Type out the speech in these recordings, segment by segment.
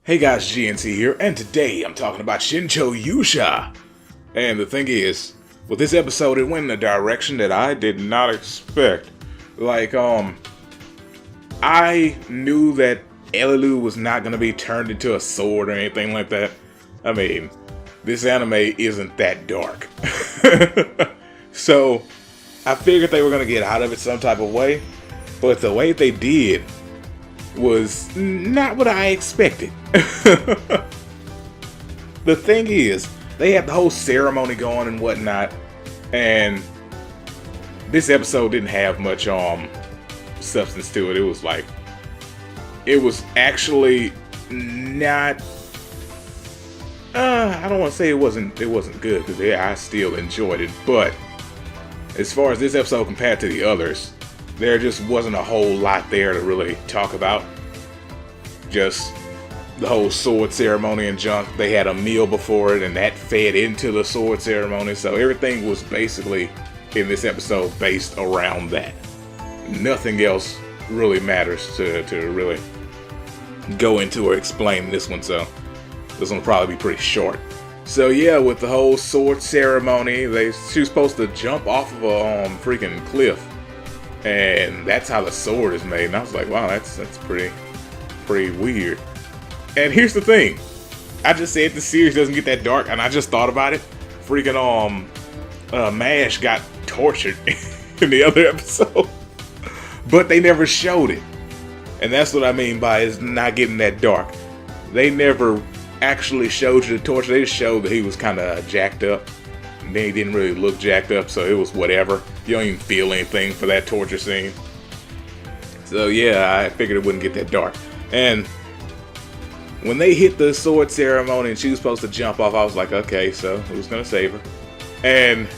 Hey guys, GNT here, and today I'm talking about Shinchou Yuusha. And the thing is, with this episode, it went in a direction that I did not expect. I knew that Elilu was not going to be turned into a sword or anything like that. I mean, this anime isn't that dark. So, I figured they were going to get out of it some type of way, but the way they did was not what I expected. The thing is, they had the whole ceremony going and whatnot, and this episode didn't have much substance to it. It was actually not I don't want to say it wasn't good, because I still enjoyed it, but as far as this episode compared to the others, there just wasn't a whole lot there to really talk about. Just the whole sword ceremony and junk. They had a meal before it, and that fed into the sword ceremony. So everything was basically in this episode based around that. Nothing else really matters to really go into or explain this one. So this one will probably be pretty short. So yeah, with the whole sword ceremony, she was supposed to jump off of a freaking cliff. And that's how the sword is made. And I was like, wow, that's pretty weird. And here's the thing. I just said the series doesn't get that dark, and I just thought about it. Freaking Mash got tortured in the other episode. But they never showed it. And that's what I mean by it's not getting that dark. They never actually showed you the torture. They just showed that he was kind of jacked up. And then he didn't really look jacked up, so it was whatever. You don't even feel anything for that torture scene. So yeah, I figured it wouldn't get that dark. And when they hit the sword ceremony and she was supposed to jump off, I was like, okay, so who's gonna save her? And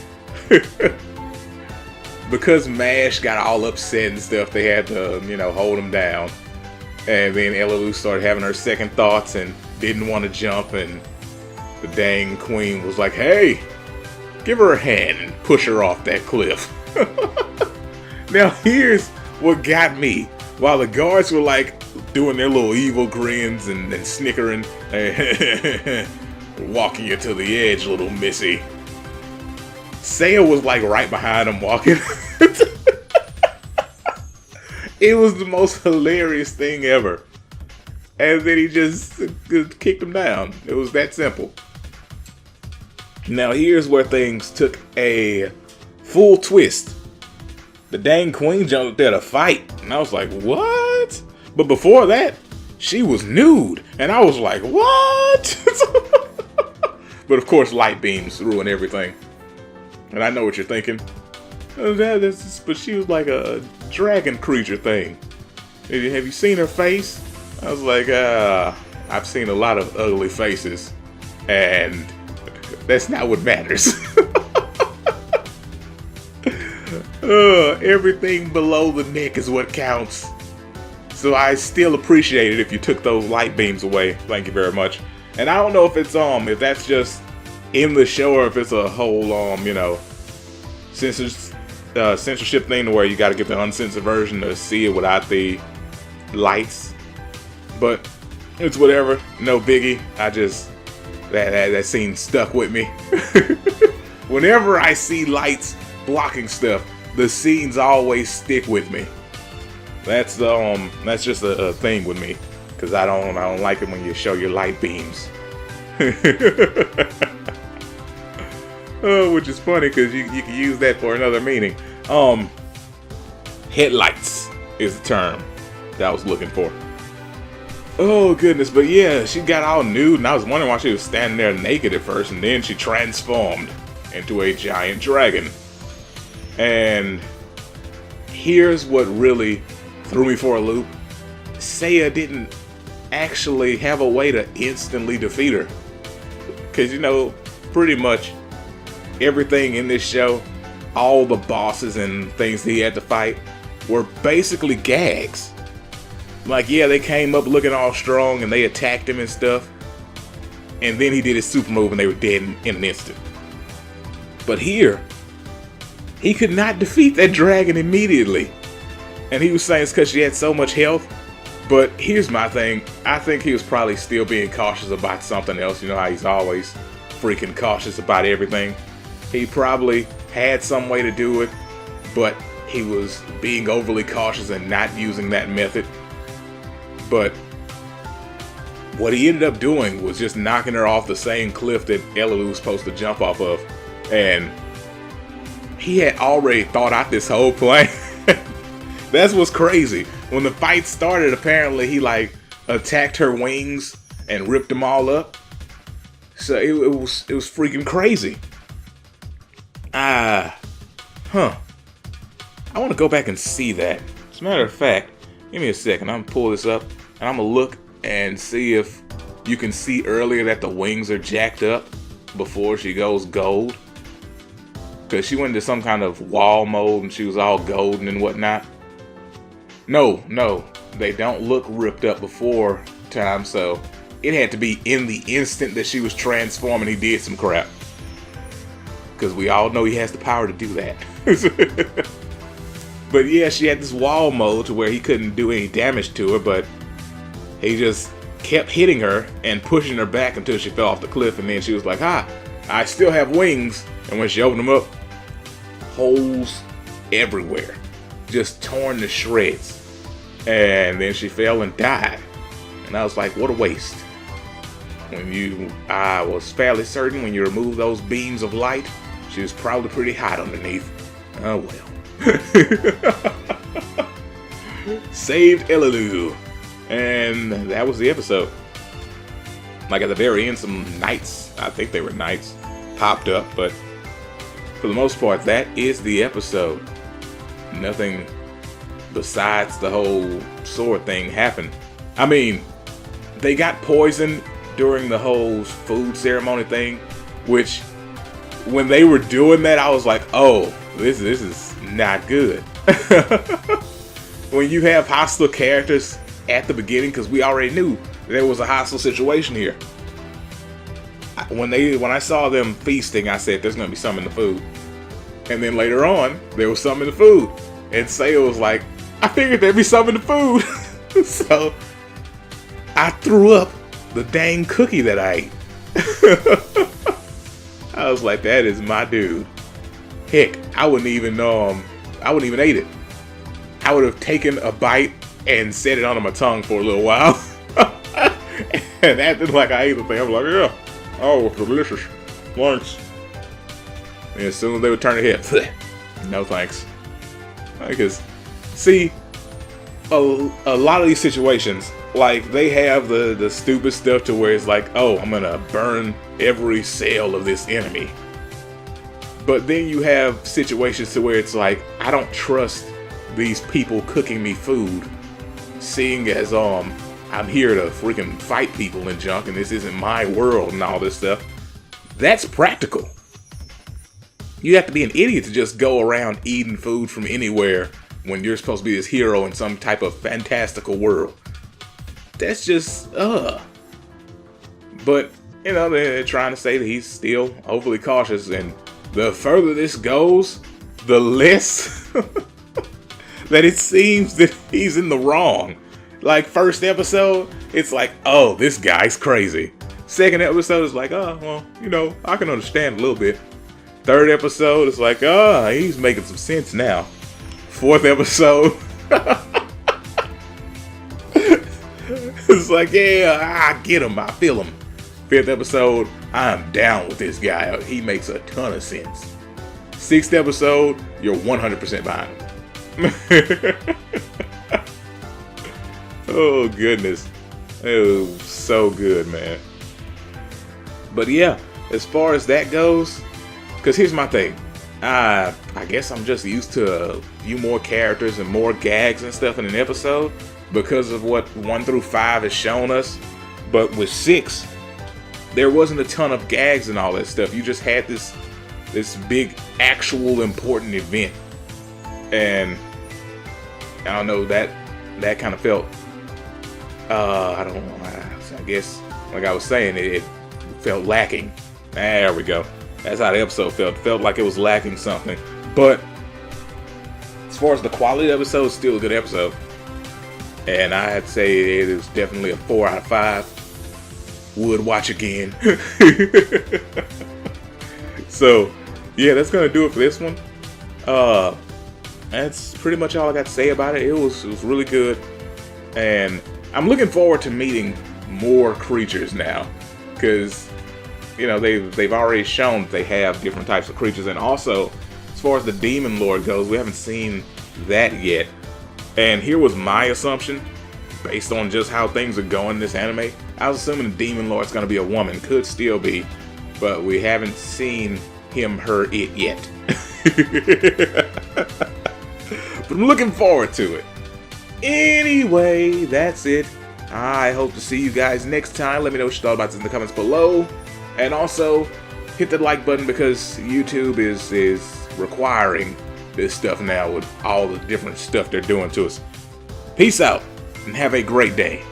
because Mash got all upset and stuff, they had to, hold him down. And then Elilu started having her second thoughts and didn't want to jump, and the dang queen was like, hey, give her a hand and push her off that cliff. Now here's what got me. While the guards were like doing their little evil grins and snickering, walking you to the edge, little missy, Seiya was like right behind them walking. It was the most hilarious thing ever. And then he just kicked him down. It was that simple. Now here's where things took a full twist. The dang queen jumped up there to fight, and I was like, what? But before that, she was nude, and I was like, what? But of course, light beams ruin everything. And I know what you're thinking. But she was like a dragon creature thing. Have you seen her face? I was like, I've seen a lot of ugly faces, and that's not what matters. Everything below the neck is what counts. So I still appreciate it if you took those light beams away. Thank you very much. And I don't know if it's if that's just in the show or if it's a whole censorship thing where you got to get the uncensored version to see it without the lights. But it's whatever. No biggie. I just that scene stuck with me. Whenever I see lights blocking stuff, the scenes always stick with me. That's just a thing with me, because I don't like it when you show your light beams. Which is funny, because you can use that for another meaning. Headlights is the term that I was looking for. Oh goodness, but yeah, she got all nude, and I was wondering why she was standing there naked at first, and then she transformed into a giant dragon. And here's what really threw me for a loop. Seiya didn't actually have a way to instantly defeat her. Because, pretty much everything in this show, all the bosses and things that he had to fight, were basically gags. Like, yeah, they came up looking all strong and they attacked him and stuff. And then he did his super move and they were dead in an instant. But here, he could not defeat that dragon immediately. And he was saying it's because she had so much health. But here's my thing. I think he was probably still being cautious about something else. You know how he's always freaking cautious about everything. He probably had some way to do it, but he was being overly cautious and not using that method. But what he ended up doing was just knocking her off the same cliff that Elalu was supposed to jump off of. And he had already thought out this whole plan. That's what's crazy. When the fight started, apparently he like attacked her wings and ripped them all up. So it was freaking crazy. I want to go back and see that. As a matter of fact, give me a second. I'm gonna pull this up and I'm gonna look and see if you can see earlier that the wings are jacked up before she goes gold. Because she went into some kind of wall mode and she was all golden and whatnot. No, they don't look ripped up before time, so it had to be in the instant that she was transforming he did some crap. Because we all know he has the power to do that. But yeah, she had this wall mode to where he couldn't do any damage to her, but he just kept hitting her and pushing her back until she fell off the cliff, and then she was like, I still have wings. And when she opened them up, holes everywhere, just torn to shreds. And then she fell and died. And I was like, what a waste. I was fairly certain when you remove those beams of light, she was probably pretty hot underneath. Oh well. Saved Elalu. And that was the episode. Like at the very end, some knights, I think they were knights, popped up, but for the most part, that is the episode. Nothing besides the whole sword thing happened. I mean, they got poisoned during the whole food ceremony thing, which when they were doing that, I was like, oh, this is not good. When you have hostile characters at the beginning, because we already knew there was a hostile situation here. When I saw them feasting, I said, there's going to be some in the food. And then later on, there was some in the food. And Sayo was like, I figured there'd be some in the food. So I threw up the dang cookie that I ate. I was like, that is my dude. Heck, I wouldn't even eat it. I would have taken a bite and set it under my tongue for a little while. And acted like I ate the thing. I was like, yeah. Oh, delicious. Thanks. And as soon as they would turn their head, no thanks. Because, see, a lot of these situations, like, they have the stupid stuff to where it's like, oh, I'm gonna burn every cell of this enemy. But then you have situations to where it's like, I don't trust these people cooking me food, seeing as I'm here to freaking fight people and junk, and this isn't my world and all this stuff. That's practical. You have to be an idiot to just go around eating food from anywhere when you're supposed to be this hero in some type of fantastical world. That's just, But, you know, they're trying to say that he's still overly cautious, and the further this goes, the less that it seems that he's in the wrong. Like, first episode, it's like, oh, this guy's crazy. Second episode is like, oh, well, you know, I can understand a little bit. Third episode is like, oh, he's making some sense now. Fourth episode, it's like, yeah, I get him, I feel him. Fifth episode, I'm down with this guy. He makes a ton of sense. Sixth episode, you're 100% behind him. Oh, goodness. It was so good, man. But yeah, as far as that goes, because here's my thing. I guess I'm just used to a few more characters and more gags and stuff in an episode because of what 1 through 5 has shown us. But with 6, there wasn't a ton of gags and all that stuff. You just had this big, actual, important event. And I don't know, that kind of felt, I don't know, I guess, like I was saying, it felt lacking. There we go. That's how the episode felt. It felt like it was lacking something. But as far as the quality of the episode, it's still a good episode. and I'd say it is definitely a 4 out of 5. Would watch again. So yeah, that's gonna do it for this one. That's pretty much all I got to say about it. It was really good, and I'm looking forward to meeting more creatures now, because you know they've already shown that they have different types of creatures, and also as far as the Demon Lord goes, we haven't seen that yet. And here was my assumption, based on just how things are going in this anime. I was assuming the Demon Lord's going to be a woman, could still be, but we haven't seen him, her, it yet. But I'm looking forward to it. Anyway, that's it. I hope to see you guys next time. Let me know what you thought about this in the comments below. And also, hit the like button, because YouTube is requiring this stuff now with all the different stuff they're doing to us. Peace out, and have a great day.